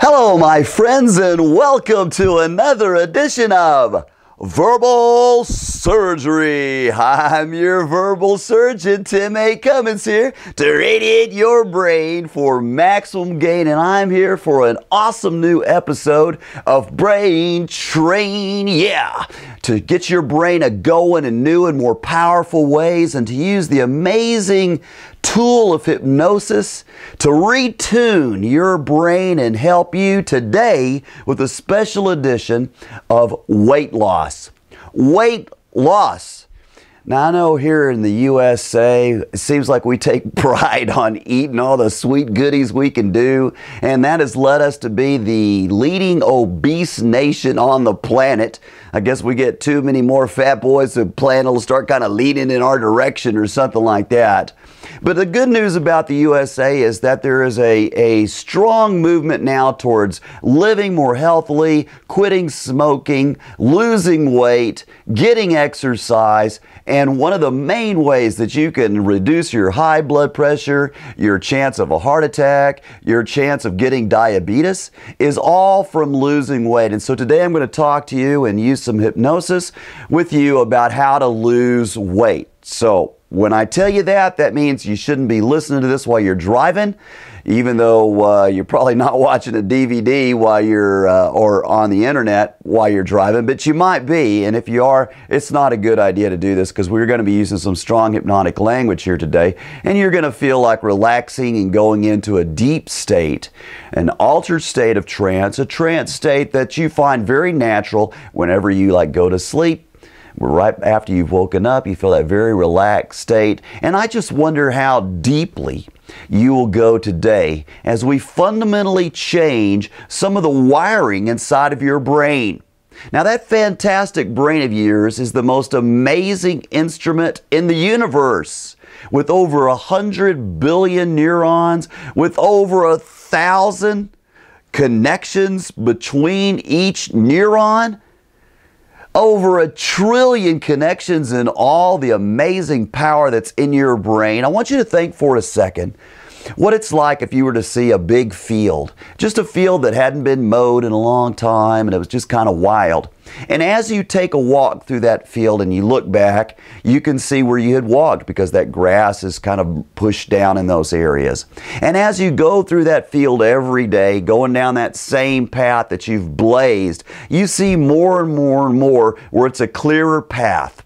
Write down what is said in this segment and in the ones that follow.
Hello, my friends, and welcome to another edition of Verbal Surgery. I'm your verbal surgeon, Tim A. Cummins, here to radiate your brain for maximum gain, and I'm here for an awesome new episode of Brain Train, to get your brain a-going in new and more powerful ways, and to use the amazing tool of hypnosis to retune your brain and help you today with a special edition of weight loss. Weight loss. Now, I know here in the USA, it seems like we take pride on eating all the sweet goodies we can do, and that has led us to be the leading obese nation on the planet. I guess we get too many more fat boys, the planet will start kind of leaning in our direction or something like that. But the good news about the USA is that there is a strong movement now towards living more healthily, quitting smoking, losing weight, getting exercise, and one of the main ways that you can reduce your high blood pressure, your chance of a heart attack, your chance of getting diabetes is all from losing weight. And so today I'm going to talk to you and use some hypnosis with you about how to lose weight. So when I tell you that, that means you shouldn't be listening to this while you're driving, even though you're probably not watching a DVD while you're or on the internet while you're driving, but you might be. And if you are, it's not a good idea to do this because we're going to be using some strong hypnotic language here today, and you're going to feel like relaxing and going into a deep state, an altered state of trance, a trance state that you find very natural whenever you go to sleep. Right after you've woken up, you feel that very relaxed state. And I just wonder how deeply you will go today as we fundamentally change some of the wiring inside of your brain. Now, that fantastic brain of yours is the most amazing instrument in the universe, with over 100 billion neurons, with over 1,000 connections between each neuron, over 1 trillion connections in all the amazing power that's in your brain. I want you to think for a second what it's like if you were to see a big field, just a field that hadn't been mowed in a long time and it was just kind of wild. And as you take a walk through that field and you look back, you can see where you had walked because that grass is kind of pushed down in those areas. And as you go through that field every day, going down that same path that you've blazed, you see more and more and more where it's a clearer path.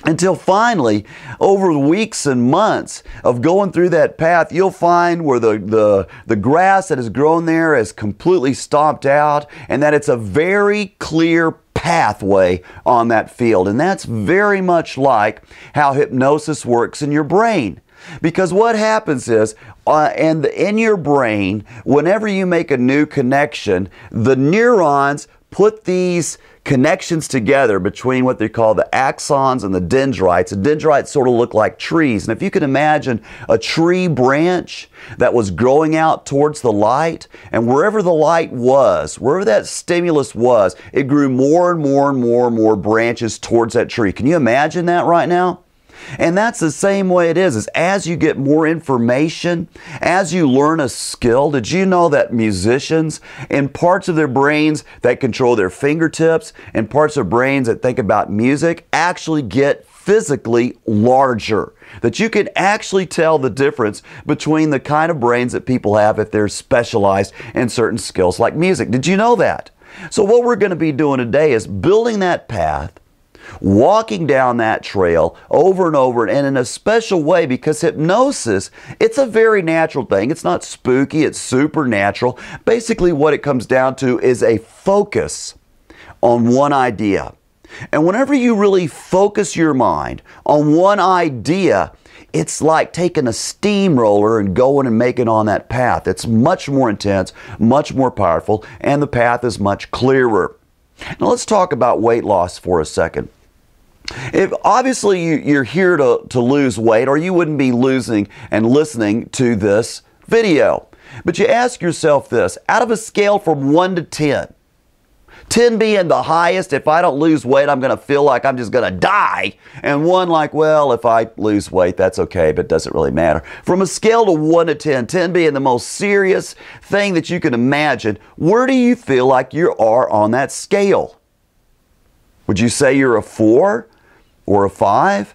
Until finally, over weeks and months of going through that path, you'll find where the grass that has grown there is completely stomped out, and that it's a very clear pathway on that field. And that's very much like how hypnosis works in your brain. Because what happens is, in your brain, whenever you make a new connection, the neurons put these connections together between what they call the axons and the dendrites. The dendrites sort of look like trees. And if you can imagine a tree branch that was growing out towards the light, and wherever the light was, wherever that stimulus was, it grew more and more and more and more branches towards that tree. Can you imagine that right now? And that's the same way it is as you get more information, as you learn a skill. Did you know that musicians, in parts of their brains that control their fingertips and parts of brains that think about music, actually get physically larger? That you can actually tell the difference between the kind of brains that people have if they're specialized in certain skills like music. Did you know that? So what we're going to be doing today is building that path, walking down that trail over and over, and in a special way, because hypnosis, it's a very natural thing. It's not spooky, it's supernatural. Basically what it comes down to is a focus on one idea. And whenever you really focus your mind on one idea, it's like taking a steamroller and going and making on that path. It's much more intense, much more powerful, and the path is much clearer. Now let's talk about weight loss for a second. If obviously you're here to lose weight, or you wouldn't be losing and listening to this video. But you ask yourself this: out of a scale from 1 to 10, 10 being the highest, if I don't lose weight, I'm going to feel like I'm just going to die. And 1 like, well, if I lose weight, that's okay, but it doesn't really matter. From a scale to 1 to 10, 10 being the most serious thing that you can imagine, where do you feel like you are on that scale? Would you say you're a 4 or a 5?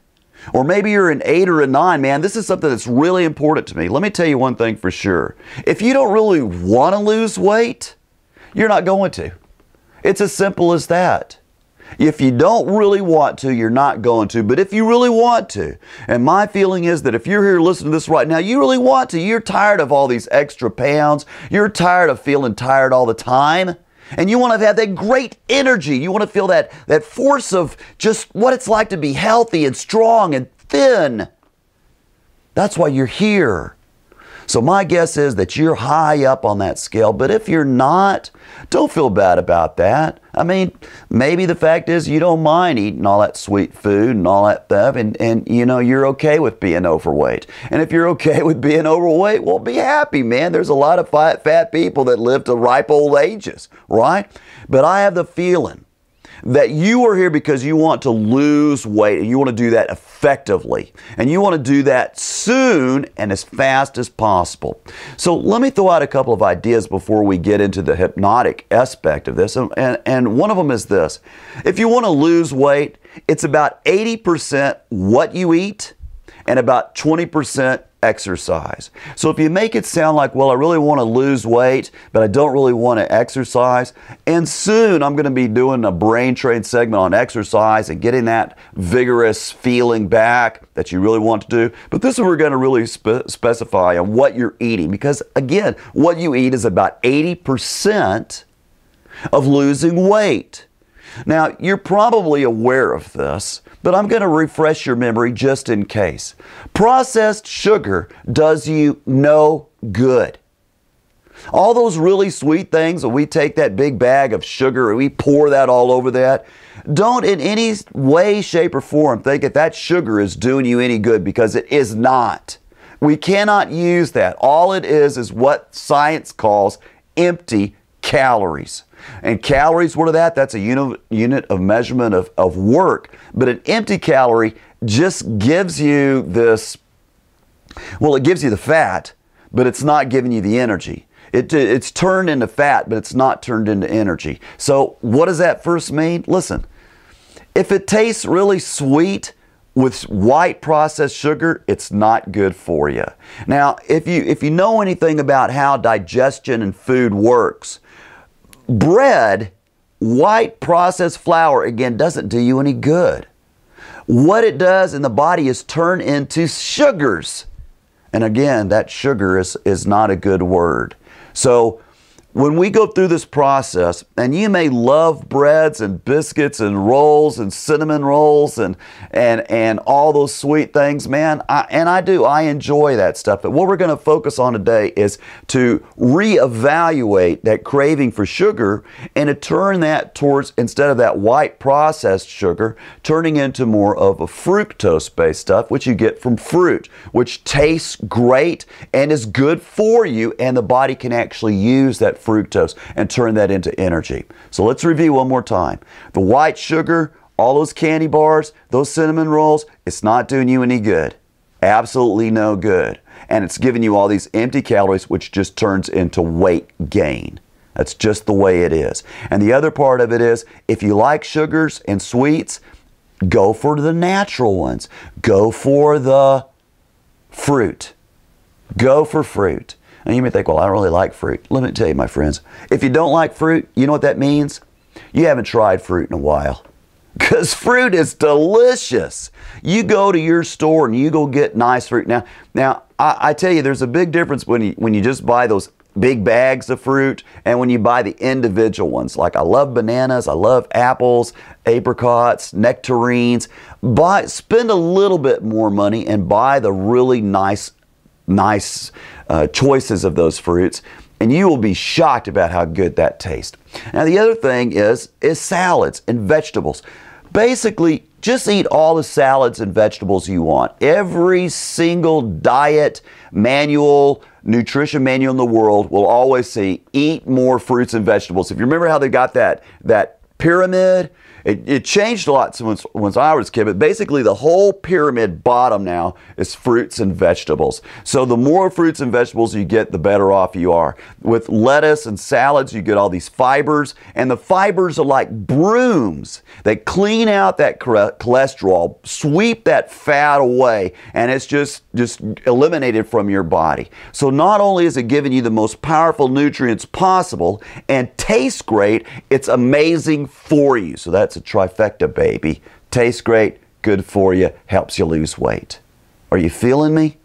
Or maybe you're an 8 or a 9, man. This is something that's really important to me. Let me tell you one thing for sure. If you don't really want to lose weight, you're not going to. It's as simple as that. If you don't really want to, you're not going to. But if you really want to, and my feeling is that if you're here listening to this right now, you really want to. You're tired of all these extra pounds. You're tired of feeling tired all the time. And you want to have that great energy. You want to feel that force of just what it's like to be healthy and strong and thin. That's why you're here. So my guess is that you're high up on that scale. But if you're not, don't feel bad about that. I mean, maybe the fact is you don't mind eating all that sweet food and all that stuff. And you know, you're okay with being overweight. And if you're okay with being overweight, well, be happy, man. There's a lot of fat people that live to ripe old ages, right? But I have the feeling that you are here because you want to lose weight, and you want to do that effectively, and you want to do that soon and as fast as possible. So let me throw out a couple of ideas before we get into the hypnotic aspect of this, and one of them is this. If you want to lose weight, it's about 80% what you eat and about 20% exercise. So if you make it sound like, well, I really want to lose weight, but I don't really want to exercise, and soon I'm going to be doing a brain train segment on exercise and getting that vigorous feeling back that you really want to do. But this is where we're going to really specify on what you're eating, because again, what you eat is about 80% of losing weight. Now, you're probably aware of this, but I'm going to refresh your memory just in case. Processed sugar does you no good. All those really sweet things, when we take that big bag of sugar and we pour that all over that, don't in any way, shape, or form think that that sugar is doing you any good, because it is not. We cannot use that. All it is what science calls empty calories. And calories, what are that? That's a unit of measurement of work. But an empty calorie just gives you this, well, it gives you the fat, but it's not giving you the energy. It's turned into fat, but it's not turned into energy. So what does that first mean? Listen, if it tastes really sweet with white processed sugar, it's not good for you. Now, if you know anything about how digestion and food works, bread, white processed flour, again, doesn't do you any good. What it does in the body is turn into sugars. And again, that sugar is not a good word. So when we go through this process, and you may love breads and biscuits and rolls and cinnamon rolls and all those sweet things, man, I enjoy that stuff. But what we're going to focus on today is to reevaluate that craving for sugar and to turn that towards, instead of that white processed sugar, turning into more of a fructose-based stuff, which you get from fruit, which tastes great and is good for you, and the body can actually use that fructose and turn that into energy. So let's review one more time. The white sugar, all those candy bars, those cinnamon rolls, it's not doing you any good. Absolutely no good. And it's giving you all these empty calories, which just turns into weight gain. That's just the way it is. And the other part of it is, if you like sugars and sweets, go for the natural ones. Go for the fruit. Go for fruit. Now you may think, well, I don't really like fruit. Let me tell you, my friends, if you don't like fruit, you know what that means? You haven't tried fruit in a while. Because fruit is delicious. You go to your store and you go get nice fruit. Now I tell you, there's a big difference when you just buy those big bags of fruit and when you buy the individual ones. Like, I love bananas, I love apples, apricots, nectarines. Spend a little bit more money and buy the really nice choices of those fruits, and you will be shocked about how good that tastes. Now, the other thing is salads and vegetables. Basically, Just eat all the salads and vegetables you want. Every single diet manual, nutrition manual in the world will always say, eat more fruits and vegetables. If you remember how they got that pyramid, it changed a lot since I was a kid, but basically the whole pyramid bottom now is fruits and vegetables. So the more fruits and vegetables you get, the better off you are. With lettuce and salads, you get all these fibers, and the fibers are like brooms. They clean out that cholesterol, sweep that fat away, and it's just eliminated from your body. So not only is it giving you the most powerful nutrients possible and tastes great, it's amazing for you. So that's a trifecta, baby. Tastes great, good for you, helps you lose weight. Are you feeling me?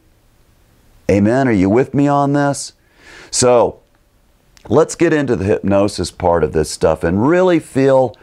Amen? Are you with me on this? So let's get into the hypnosis part of this stuff and really feel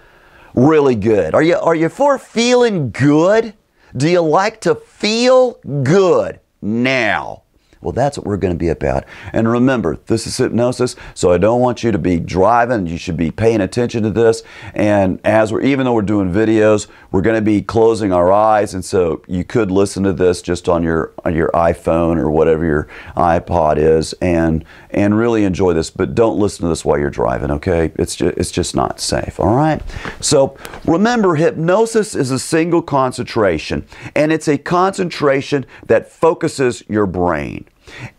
really good. Are you for feeling good? Do you like to feel good now? Well, that's what we're going to be about. And remember, this is hypnosis, so I don't want you to be driving. You should be paying attention to this. And even though we're doing videos, we're going to be closing our eyes, and so you could listen to this just on your iPhone or whatever your iPod is, and really enjoy this. But don't listen to this while you're driving, okay? It's just not safe. All right. So remember, hypnosis is a single concentration, and it's a concentration that focuses your brain.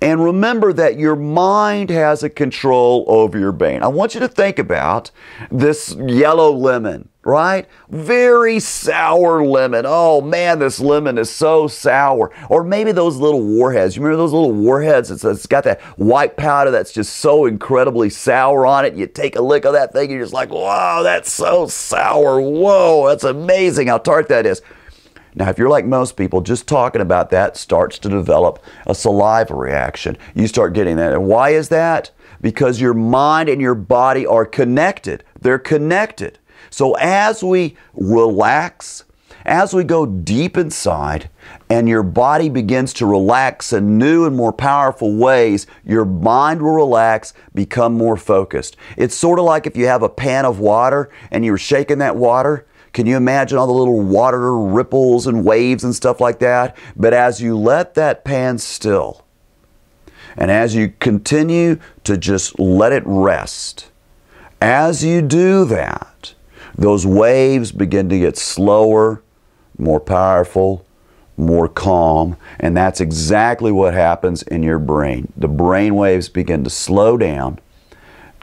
And remember that your mind has a control over your brain. I want you to think about this yellow lemon, right? Very sour lemon. Oh man, this lemon is so sour. Or maybe those little warheads. You remember those little warheads? It's got that white powder that's just so incredibly sour on it. You take a lick of that thing, you're just like, wow, that's so sour. Whoa, that's amazing how tart that is. Now, if you're like most people, just talking about that starts to develop a saliva reaction. You start getting that. And why is that? Because your mind and your body are connected. They're connected. So as we relax, as we go deep inside, and your body begins to relax in new and more powerful ways, your mind will relax, become more focused. It's sort of like if you have a pan of water and you're shaking that water. Can you imagine all the little water ripples and waves and stuff like that? But as you let that pan still, and as you continue to just let it rest, as you do that, those waves begin to get slower, more powerful, more calm, and that's exactly what happens in your brain. The brain waves begin to slow down,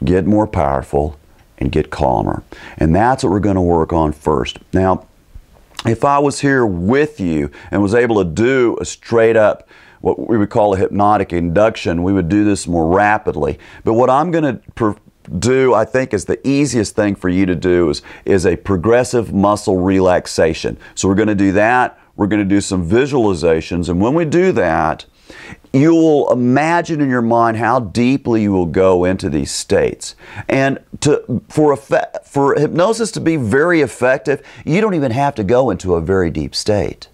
get more powerful, and get calmer. And that's what we're going to work on first. Now, if I was here with you and was able to do a straight up, what we would call a hypnotic induction, we would do this more rapidly. But what I'm going to do, I think, is the easiest thing for you to do is a progressive muscle relaxation. So we're going to do that. We're going to do some visualizations. And when we do that, you will imagine in your mind how deeply you will go into these states. And for hypnosis to be very effective, you don't even have to go into a very deep state.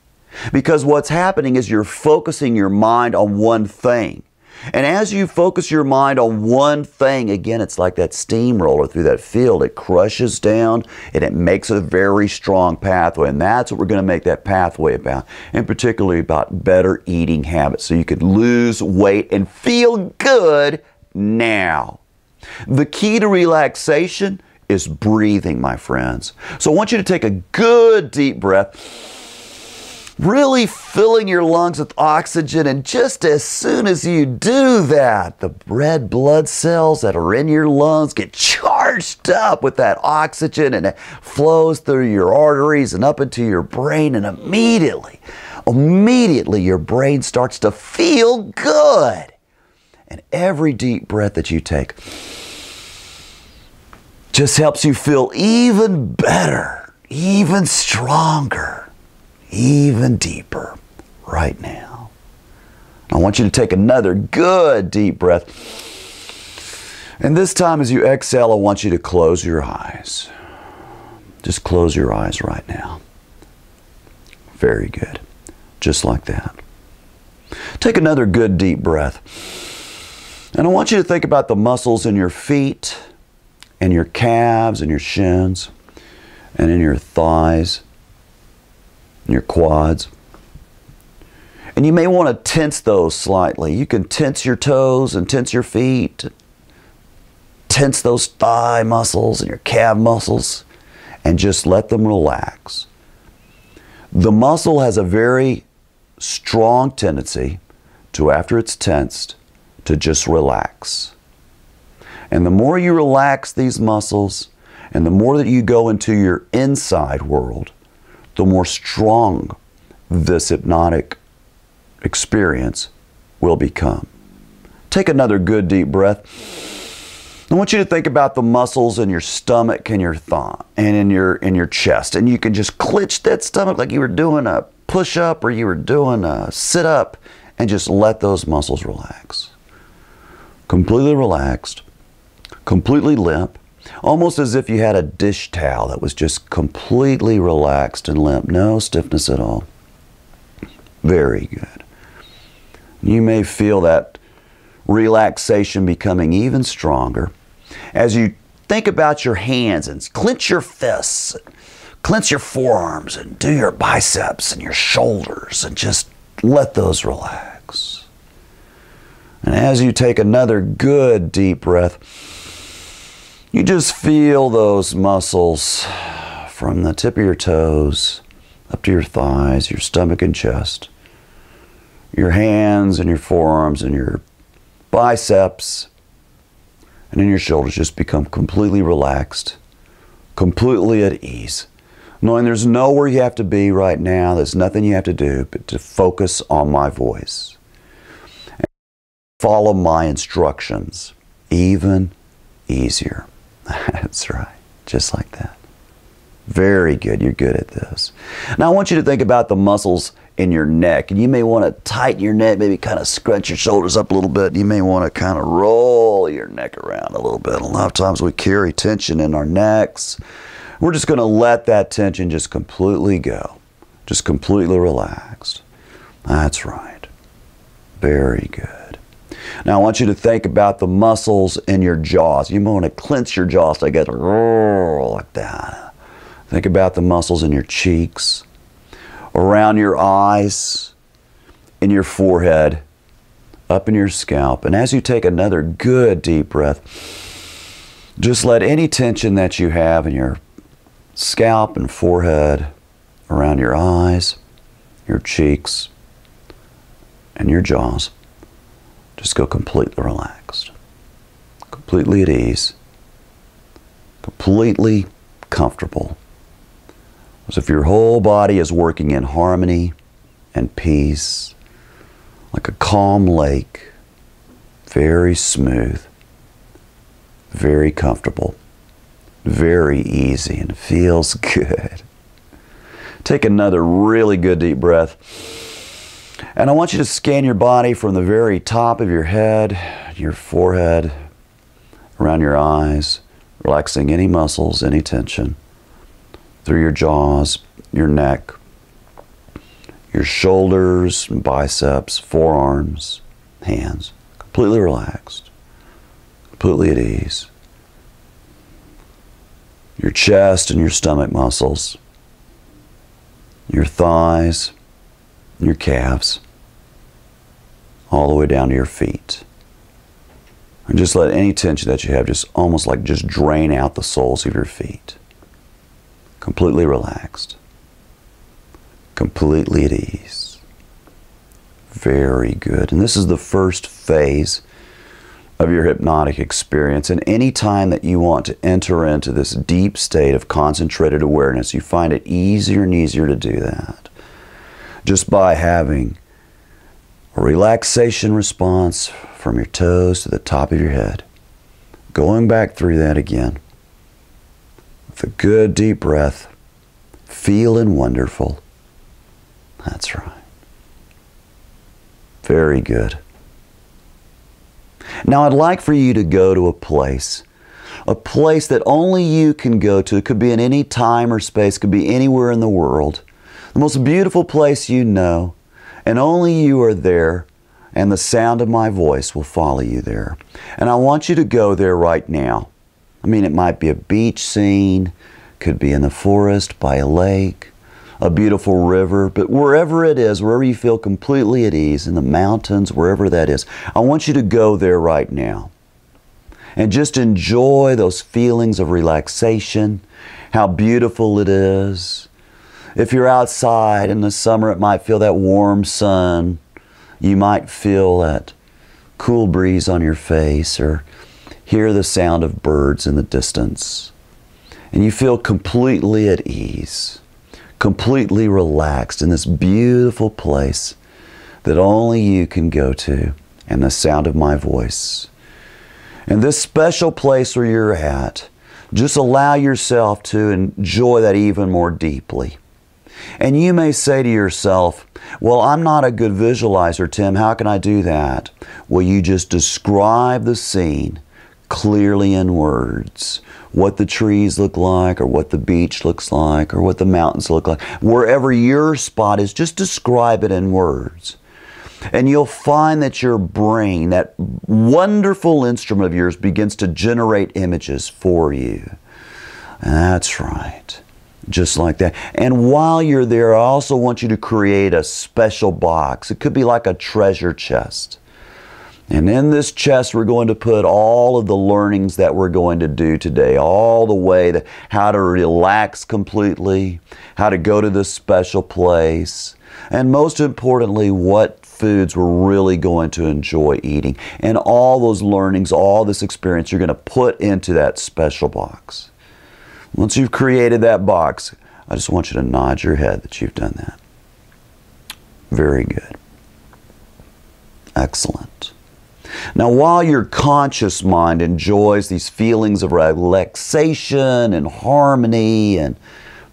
Because what's happening is you're focusing your mind on one thing. And as you focus your mind on one thing, again, it's like that steamroller through that field. It crushes down and it makes a very strong pathway. And that's what we're going to make that pathway about. And particularly about better eating habits so you could lose weight and feel good now. The key to relaxation is breathing, my friends. So I want you to take a good deep breath, really filling your lungs with oxygen, and just as soon as you do that, the red blood cells that are in your lungs get charged up with that oxygen, and it flows through your arteries and up into your brain, and immediately your brain starts to feel good. And every deep breath that you take just helps you feel even better, even stronger, even deeper right now. I want you to take another good deep breath. And this time as you exhale, I want you to close your eyes. Just close your eyes right now. Very good. Just like that. Take another good deep breath. And I want you to think about the muscles in your feet and your calves and your shins and in your thighs and your quads. And you may want to tense those slightly. You can tense your toes and tense your feet. Tense those thigh muscles and your calf muscles and just let them relax. The muscle has a very strong tendency to, after it's tensed, to just relax. And the more you relax these muscles and the more that you go into your inside world, the more strong this hypnotic experience will become. Take another good deep breath. I want you to think about the muscles in your stomach and your thigh and in your chest, and you can just clench that stomach like you were doing a push-up or you were doing a sit-up, and just let those muscles relax. Completely relaxed, completely limp, almost as if you had a dish towel that was just completely relaxed and limp. No stiffness at all. Very good. You may feel that relaxation becoming even stronger as you think about your hands and clench your fists, clench your forearms and do your biceps and your shoulders and just let those relax. And as you take another good deep breath, you just feel those muscles from the tip of your toes up to your thighs, your stomach and chest, your hands and your forearms and your biceps and then your shoulders just become completely relaxed, completely at ease, knowing there's nowhere you have to be right now. There's nothing you have to do but to focus on my voice and follow my instructions. Even easier. That's right. Just like that. Very good. You're good at this. Now I want you to think about the muscles in your neck, and you may want to tighten your neck, maybe kind of scrunch your shoulders up a little bit. You may want to kind of roll your neck around a little bit. A lot of times we carry tension in our necks. We're just going to let that tension just completely go. Just completely relaxed. That's right. Very good. Now I want you to think about the muscles in your jaws. You want to clench your jaws together, like that. Think about the muscles in your cheeks, around your eyes, in your forehead, up in your scalp. And as you take another good deep breath, just let any tension that you have in your scalp and forehead, around your eyes, your cheeks, and your jaws, just go completely relaxed, completely at ease, completely comfortable. As if your whole body is working in harmony and peace, like a calm lake, very smooth, very comfortable, very easy, and feels good. Take another really good deep breath. And I want you to scan your body from the very top of your head, your forehead, around your eyes, relaxing any muscles, any tension, through your jaws, your neck, your shoulders, biceps, forearms, hands, completely relaxed, completely at ease. Your chest and your stomach muscles, your thighs, your calves, all the way down to your feet. And just let any tension that you have just almost like just drain out the soles of your feet. Completely relaxed. Completely at ease. Very good. And this is the first phase of your hypnotic experience. And any time that you want to enter into this deep state of concentrated awareness, you find it easier and easier to do that. Just by having a relaxation response from your toes to the top of your head. Going back through that again. With a good deep breath. Feeling wonderful. That's right. Very good. Now I'd like for you to go to a place that only you can go to. It could be in any time or space, could be anywhere in the world. The most beautiful place you know, and only you are there, and the sound of my voice will follow you there. And I want you to go there right now. I mean, it might be a beach scene, could be in the forest, by a lake a beautiful river, but wherever it is, wherever you feel completely at ease, in the mountains, wherever that is, I want you to go there right now. And just enjoy those feelings of relaxation, how beautiful it is. If you're outside in the summer, it might feel that warm sun. You might feel that cool breeze on your face or hear the sound of birds in the distance. And you feel completely at ease, completely relaxed in this beautiful place that only you can go to, and the sound of my voice. And this special place where you're at, just allow yourself to enjoy that even more deeply. And you may say to yourself, well, I'm not a good visualizer, Tim. How can I do that? Well, you just describe the scene clearly in words. What the trees look like, or what the beach looks like, or what the mountains look like. Wherever your spot is, just describe it in words. And you'll find that your brain, that wonderful instrument of yours, begins to generate images for you. That's right. Just like that. And while you're there, I also want you to create a special box. It could be like a treasure chest. And in this chest, we're going to put all of the learnings that we're going to do today, all the way to how to relax completely, how to go to this special place, and most importantly, what foods we're really going to enjoy eating. And all those learnings, all this experience, you're going to put into that special box. Once you've created that box, I just want you to nod your head that you've done that. Very good. Excellent. Now, while your conscious mind enjoys these feelings of relaxation and harmony and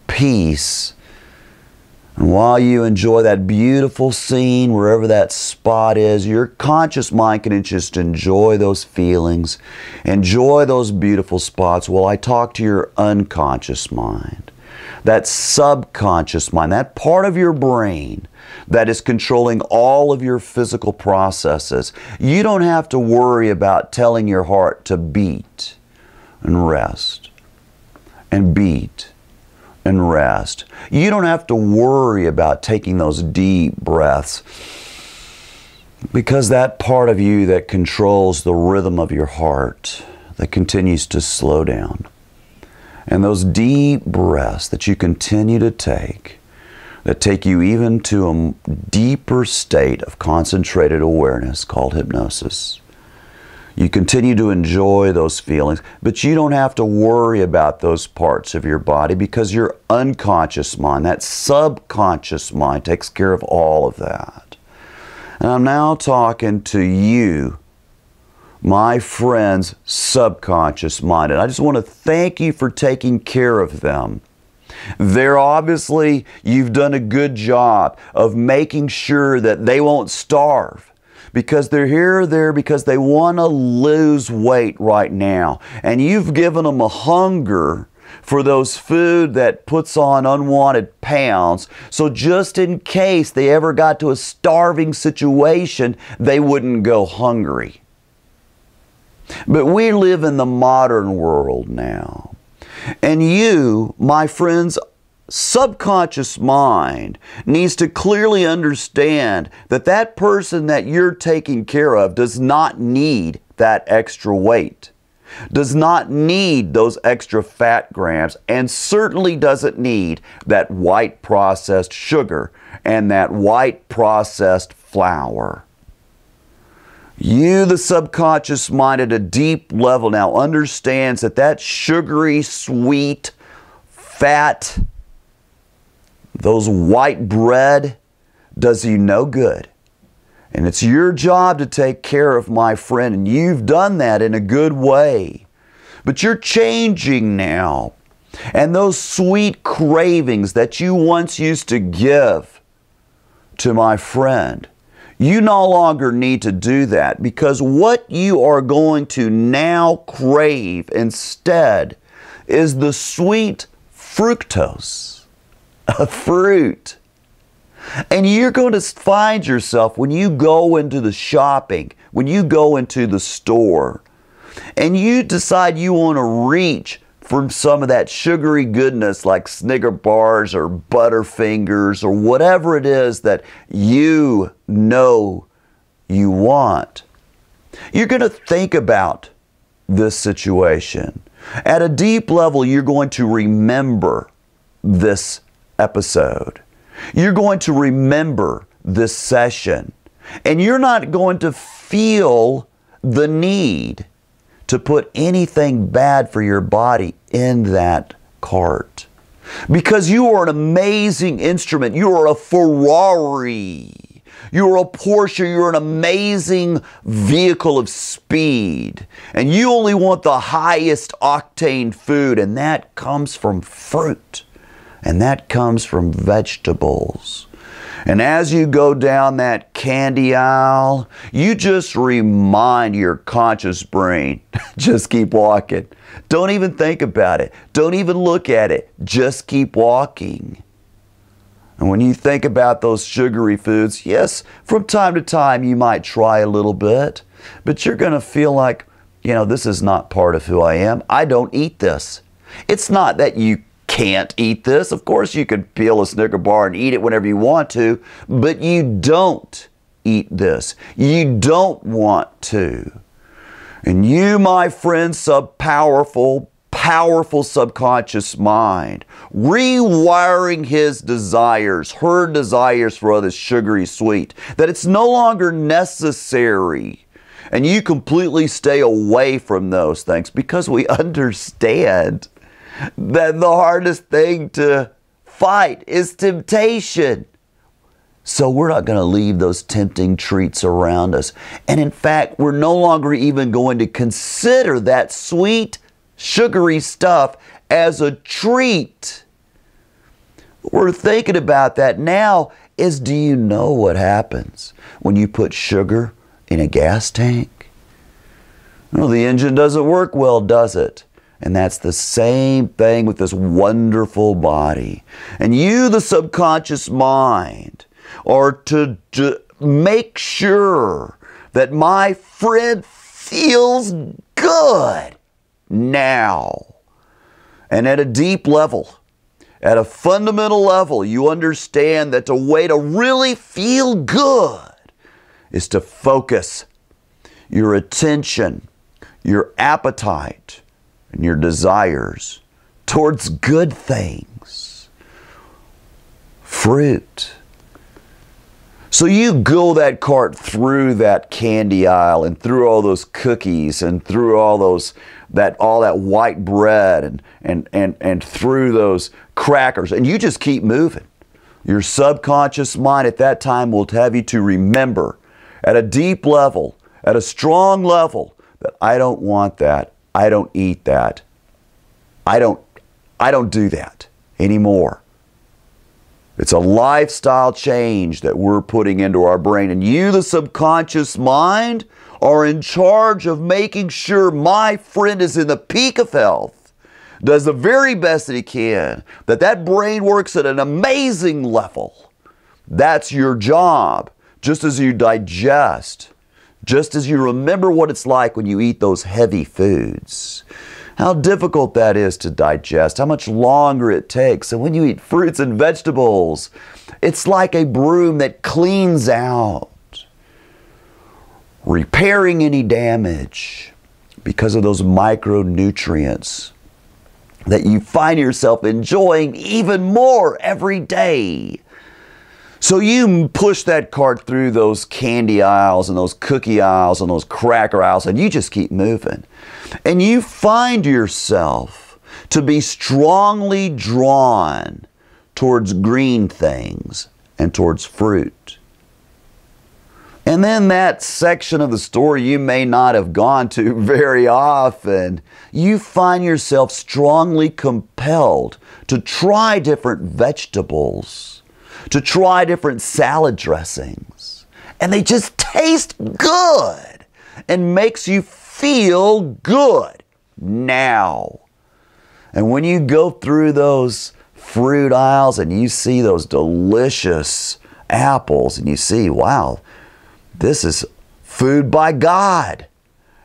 peace, and while you enjoy that beautiful scene, wherever that spot is, your conscious mind can just enjoy those feelings, enjoy those beautiful spots while I talk to your unconscious mind. That subconscious mind, that part of your brain that is controlling all of your physical processes. You don't have to worry about telling your heart to beat and rest and beat and rest. You don't have to worry about taking those deep breaths, because that part of you that controls the rhythm of your heart, that continues to slow down, and those deep breaths that you continue to take, that take you even to a deeper state of concentrated awareness called hypnosis. You continue to enjoy those feelings, but you don't have to worry about those parts of your body, because your unconscious mind, that subconscious mind, takes care of all of that. And I'm now talking to you, my friends, subconscious mind. And I just want to thank you for taking care of them. They're obviously, you've done a good job of making sure that they won't starve, because they're there because they want to lose weight right now. And you've given them a hunger for those food that puts on unwanted pounds. So just in case they ever got to a starving situation, they wouldn't go hungry. But we live in the modern world now. And you, my friends, subconscious mind needs to clearly understand that that person that you're taking care of does not need that extra weight, does not need those extra fat grams, and certainly doesn't need that white processed sugar and that white processed flour. You, the subconscious mind, at a deep level now understands that that sugary, sweet, fat, those white bread does you no good. And it's your job to take care of, my friend, and you've done that in a good way. But you're changing now. And those sweet cravings that you once used to give to my friend, you no longer need to do that, because what you are going to now crave instead is the sweet fructose, a fruit. And you're going to find yourself, when you go into the shopping, when you go into the store, and you decide you want to reach from some of that sugary goodness like Snicker bars or Butterfingers or whatever it is that you know you want, you're going to think about this situation. At a deep level, you're going to remember this episode. You're going to remember this session. And you're not going to feel the need to put anything bad for your body in that cart. Because you are an amazing instrument. You are a Ferrari. You're a Porsche. You're an amazing vehicle of speed. And you only want the highest octane food. And that comes from fruit. And that comes from vegetables. And as you go down that candy aisle, you just remind your conscious brain, just keep walking. Don't even think about it. Don't even look at it. Just keep walking. And when you think about those sugary foods, yes, from time to time you might try a little bit, but you're going to feel like, you know, this is not part of who I am. I don't eat this. It's not that you can't eat this. Of course you could peel a Snicker bar and eat it whenever you want to, but you don't eat this. You don't want to. And you, my friend, powerful subconscious mind, rewiring his desires, her desires for this sugary sweet, that it's no longer necessary. And you completely stay away from those things because we understand that the hardest thing to fight is temptation. So we're not going to leave those tempting treats around us. And in fact, we're no longer even going to consider that sweet, sugary stuff as a treat. What we're thinking about that now is, do you know what happens when you put sugar in a gas tank? Well, the engine doesn't work well, does it? And that's the same thing with this wonderful body. And you, the subconscious mind, are to make sure that my friend feels good now. And at a deep level, at a fundamental level, you understand that the way to really feel good is to focus your attention, your appetite, and your desires towards good things. Fruit. So you go that cart through that candy aisle and through all those cookies and through all that white bread and through those crackers, and you just keep moving. Your subconscious mind at that time will have you to remember at a deep level, at a strong level, that I don't want that. I don't eat that. I don't do that anymore. It's a lifestyle change that we're putting into our brain. And you, the subconscious mind, are in charge of making sure my friend is in the peak of health, does the very best that he can, that brain works at an amazing level. That's your job. Just as you digest, just as you remember what it's like when you eat those heavy foods, how difficult that is to digest, how much longer it takes. And when you eat fruits and vegetables, it's like a broom that cleans out, repairing any damage because of those micronutrients that you find yourself enjoying even more every day. So you push that cart through those candy aisles and those cookie aisles and those cracker aisles, and you just keep moving. And you find yourself to be strongly drawn towards green things and towards fruit. And then that section of the store you may not have gone to very often, you find yourself strongly compelled to try different vegetables, to try different salad dressings. And they just taste good and makes you feel good now. And when you go through those fruit aisles and you see those delicious apples and you see, wow, this is food by God.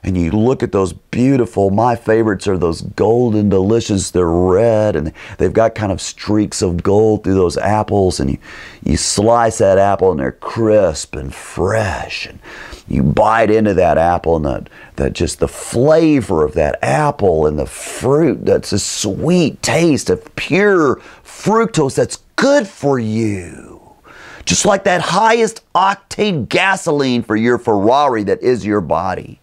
And you look at those beautiful, my favorites are those golden delicious, they're red and they've got kind of streaks of gold through those apples, and you slice that apple and they're crisp and fresh, and you bite into that apple and that just the flavor of that apple and the fruit, that's a sweet taste of pure fructose that's good for you. Just like that highest octane gasoline for your Ferrari that is your body.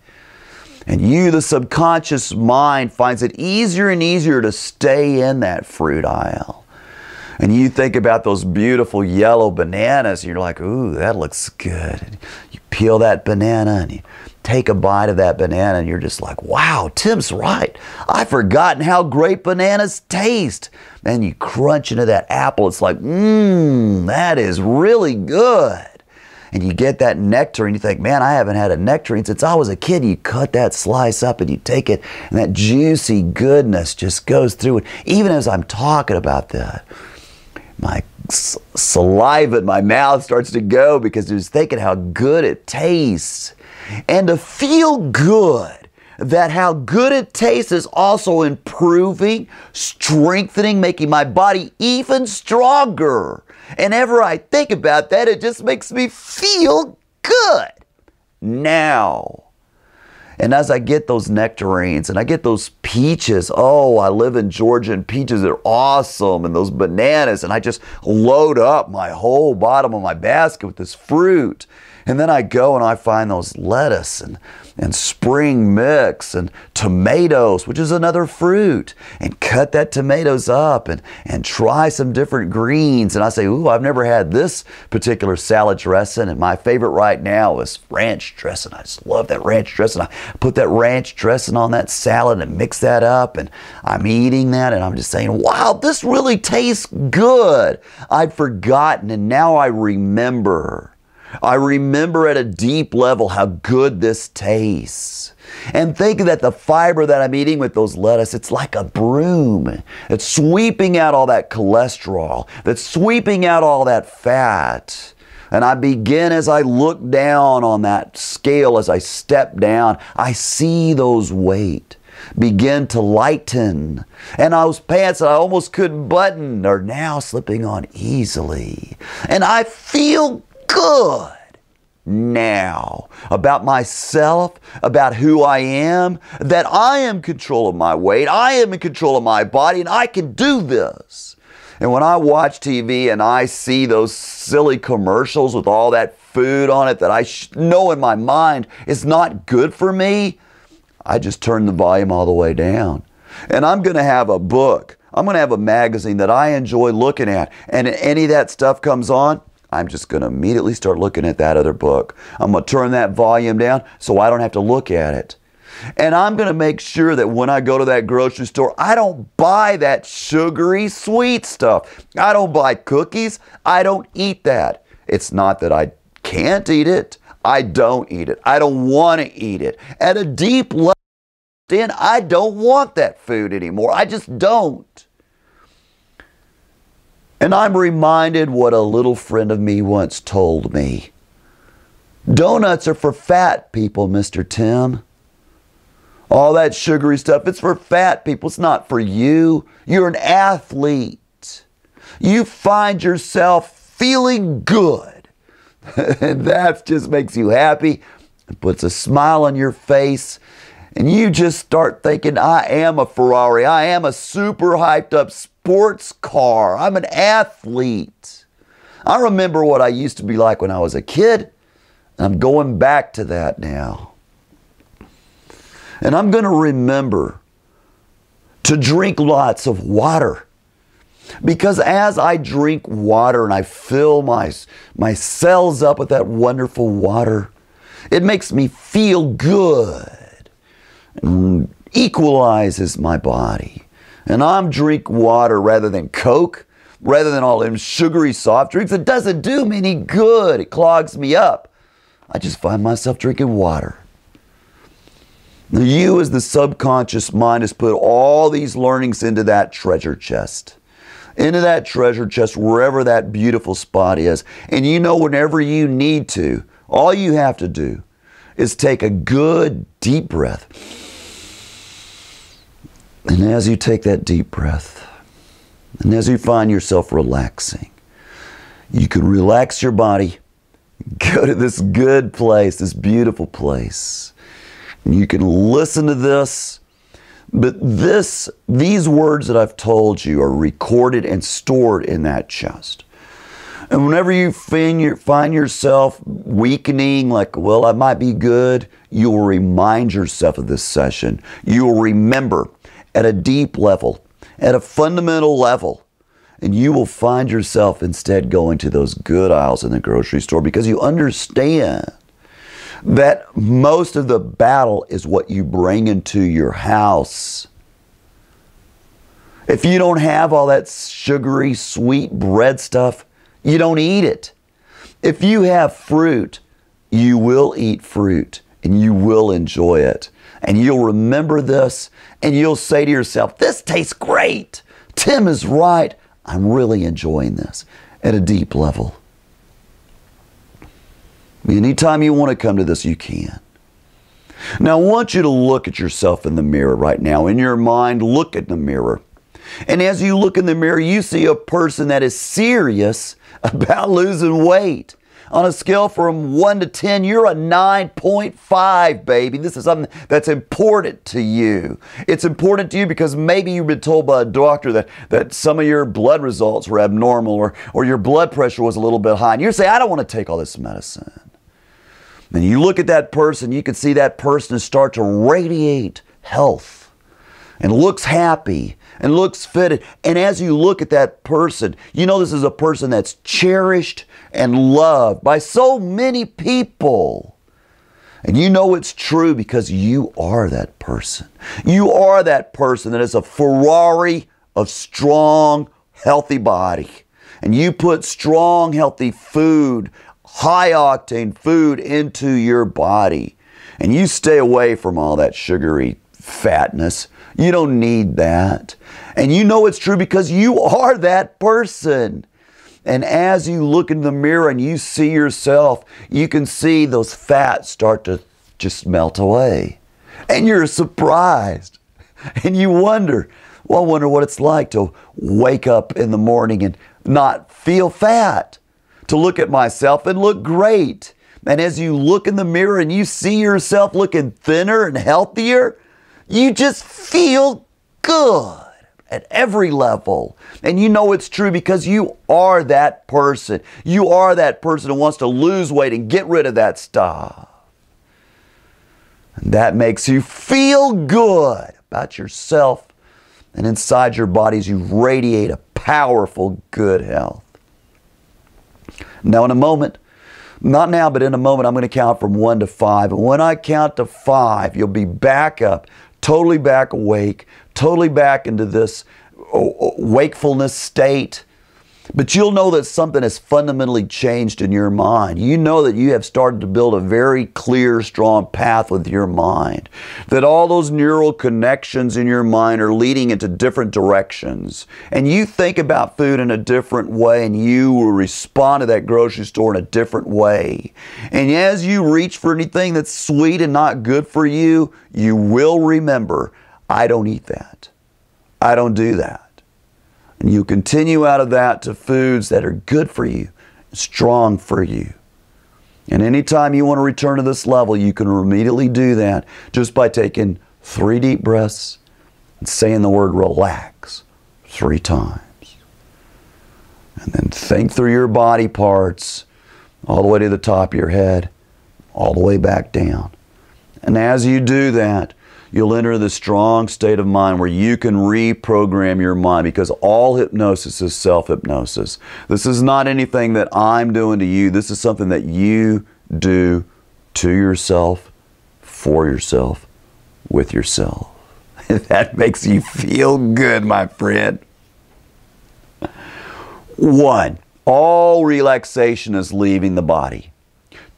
And you, the subconscious mind, finds it easier and easier to stay in that fruit aisle. And you think about those beautiful yellow bananas, and you're like, ooh, that looks good. And you peel that banana and you take a bite of that banana and you're just like, wow, Tim's right. I've forgotten how great bananas taste. And you crunch into that apple. It's like, that is really good. And you get that nectarine, you think, man, I haven't had a nectarine since I was a kid. You cut that slice up and you take it, and that juicy goodness just goes through it. Even as I'm talking about that, my saliva in my mouth starts to go because I was thinking how good it tastes. And to feel good, that how good it tastes is also improving, strengthening, making my body even stronger. And ever I think about that, it just makes me feel good now. And as I get those nectarines and I get those peaches, oh, I live in Georgia and peaches are awesome, and those bananas, and I just load up my whole bottom of my basket with this fruit. And then I go and I find those lettuce and spring mix and tomatoes, which is another fruit, and cut that tomatoes up and try some different greens. And I say, ooh, I've never had this particular salad dressing, and my favorite right now is ranch dressing. I just love that ranch dressing. I put that ranch dressing on that salad and mix that up, and I'm eating that, and I'm just saying, wow, this really tastes good. I'd forgotten, and now I remember. I remember at a deep level how good this tastes. And think that the fiber that I'm eating with those lettuce, it's like a broom. It's sweeping out all that cholesterol. That's sweeping out all that fat. And I begin, as I look down on that scale, as I step down, I see those weight begin to lighten. And those pants that I almost couldn't button are now slipping on easily. And I feel good now about myself, about who I am, that I am in control of my weight, I am in control of my body, and I can do this. And when I watch TV and I see those silly commercials with all that food on it that I know in my mind is not good for me, I just turn the volume all the way down. And I'm going to have a book, I'm going to have a magazine that I enjoy looking at, and any of that stuff comes on, I'm just going to immediately start looking at that other book. I'm going to turn that volume down so I don't have to look at it. And I'm going to make sure that when I go to that grocery store, I don't buy that sugary sweet stuff. I don't buy cookies. I don't eat that. It's not that I can't eat it. I don't eat it. I don't want to eat it. At a deep level, I don't want that food anymore. I just don't. And I'm reminded what a little friend of me once told me. Donuts are for fat people, Mr. Tim. All that sugary stuff, it's for fat people. It's not for you. You're an athlete. You find yourself feeling good. And that just makes you happy. It puts a smile on your face. And you just start thinking, I am a Ferrari. I am a super hyped up sports car. I'm an athlete. I remember what I used to be like when I was a kid. And I'm going back to that now. And I'm going to remember to drink lots of water. Because as I drink water and I fill my cells up with that wonderful water, it makes me feel good. And equalizes my body. And I'm drink water rather than Coke, rather than all them sugary soft drinks. It doesn't do me any good. It clogs me up. I just find myself drinking water. Now you, as the subconscious mind, has put all these learnings into that treasure chest. Into that treasure chest, wherever that beautiful spot is. And you know, whenever you need to, all you have to do is take a good deep breath. And as you take that deep breath, and as you find yourself relaxing, you can relax your body, go to this good place, this beautiful place. And you can listen to this, but these words that I've told you are recorded and stored in that chest. And whenever you find yourself weakening, like, well, I might be good, you will remind yourself of this session. You will remember at a deep level, at a fundamental level, and you will find yourself instead going to those good aisles in the grocery store because you understand that most of the battle is what you bring into your house. If you don't have all that sugary, sweet bread stuff, you don't eat it. If you have fruit, you will eat fruit and you will enjoy it. And you'll remember this and you'll say to yourself, this tastes great. Tim is right. I'm really enjoying this at a deep level. Anytime you want to come to this, you can. Now, I want you to look at yourself in the mirror right now. In your mind, look at the mirror. And as you look in the mirror, you see a person that is serious about losing weight. On a scale from 1 to 10, you're a 9.5, baby. This is something that's important to you. It's important to you because maybe you've been told by a doctor that some of your blood results were abnormal or your blood pressure was a little bit high. And you say, I don't want to take all this medicine. And you look at that person, you can see that person start to radiate health and looks happy and looks fitted. And as you look at that person, you know this is a person that's cherished and loved by so many people. And you know it's true because you are that person. You are that person that is a Ferrari of strong, healthy body. And you put strong, healthy food, high-octane food into your body. And you stay away from all that sugary fatness. You don't need that. And you know it's true because you are that person. And as you look in the mirror and you see yourself, you can see those fats start to just melt away. And you're surprised. And you wonder, well, I wonder what it's like to wake up in the morning and not feel fat. To look at myself and look great. And as you look in the mirror and you see yourself looking thinner and healthier, you just feel good at every level. And you know it's true because you are that person. You are that person who wants to lose weight and get rid of that stuff. And that makes you feel good about yourself. And inside your bodies you radiate a powerful good health. Now in a moment, not now, but in a moment, I'm going to count from 1 to 5. And when I count to 5, you'll be back up, totally back awake, totally back into this wakefulness state. But you'll know that something has fundamentally changed in your mind. You know that you have started to build a very clear, strong path with your mind. That all those neural connections in your mind are leading into different directions. And you think about food in a different way and you will respond to that grocery store in a different way. And as you reach for anything that's sweet and not good for you, you will remember, I don't eat that. I don't do that. And you continue out of that to foods that are good for you, strong for you. And anytime you want to return to this level, you can immediately do that just by taking 3 deep breaths and saying the word relax 3 times. And then think through your body parts all the way to the top of your head, all the way back down. And as you do that, you'll enter the strong state of mind where you can reprogram your mind because all hypnosis is self-hypnosis. This is not anything that I'm doing to you. This is something that you do to yourself, for yourself, with yourself. That makes you feel good, my friend. 1, all relaxation is leaving the body.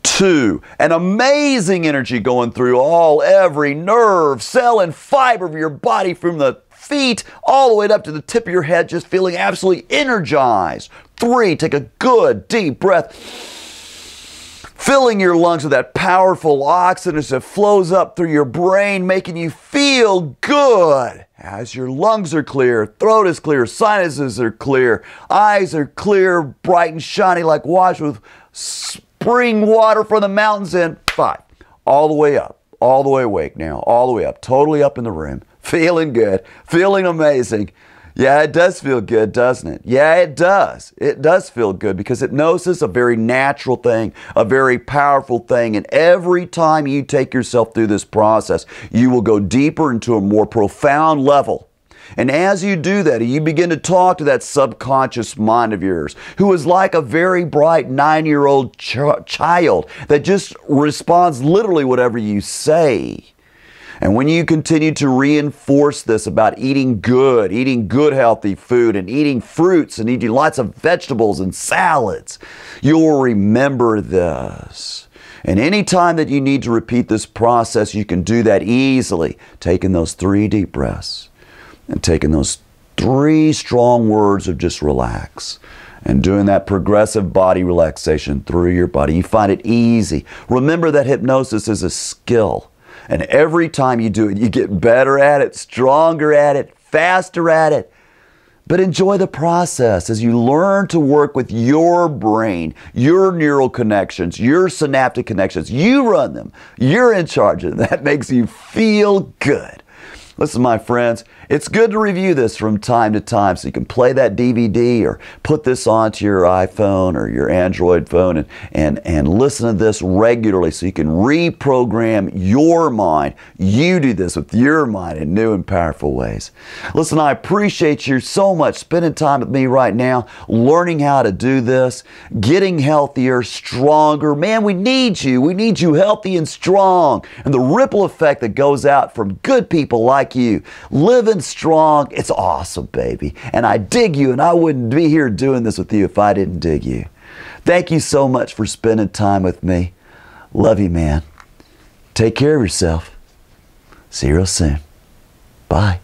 2, an amazing energy going through every nerve, cell, and fiber of your body from the feet all the way up to the tip of your head, just feeling absolutely energized. 3, take a good deep breath. filling your lungs with that powerful oxygen as it flows up through your brain, making you feel good. As your lungs are clear, throat is clear, sinuses are clear, eyes are clear, bright and shiny like washed with spring water from the mountains, and 5. All the way up, all the way awake now, all the way up, totally up in the room, feeling good, feeling amazing. Yeah, it does feel good, doesn't it? Yeah, it does. It does feel good because hypnosis is a very natural thing, a very powerful thing. And every time you take yourself through this process, you will go deeper into a more profound level. And as you do that, you begin to talk to that subconscious mind of yours, who is like a very bright 9-year-old child that just responds literally whatever you say. And when you continue to reinforce this about eating good healthy food, and eating fruits and eating lots of vegetables and salads, you'll remember this. And any time that you need to repeat this process, you can do that easily, taking those 3 deep breaths and taking those 3 strong words of just relax. And doing that progressive body relaxation through your body. You find it easy. Remember that hypnosis is a skill. And every time you do it, you get better at it, stronger at it, faster at it. But enjoy the process as you learn to work with your brain, your neural connections, your synaptic connections. You run them. You're in charge of them. That makes you feel good. Listen, my friends, it's good to review this from time to time so you can play that DVD or put this onto your iPhone or your Android phone and listen to this regularly so you can reprogram your mind. You do this with your mind in new and powerful ways. Listen, I appreciate you so much spending time with me right now, learning how to do this, getting healthier, stronger. Man, we need you. We need you healthy and strong. And the ripple effect that goes out from good people like you, living strong, it's awesome, baby. And I dig you, and I wouldn't be here doing this with you if I didn't dig you. Thank you so much for spending time with me. Love you, man. Take care of yourself. See you real soon. Bye.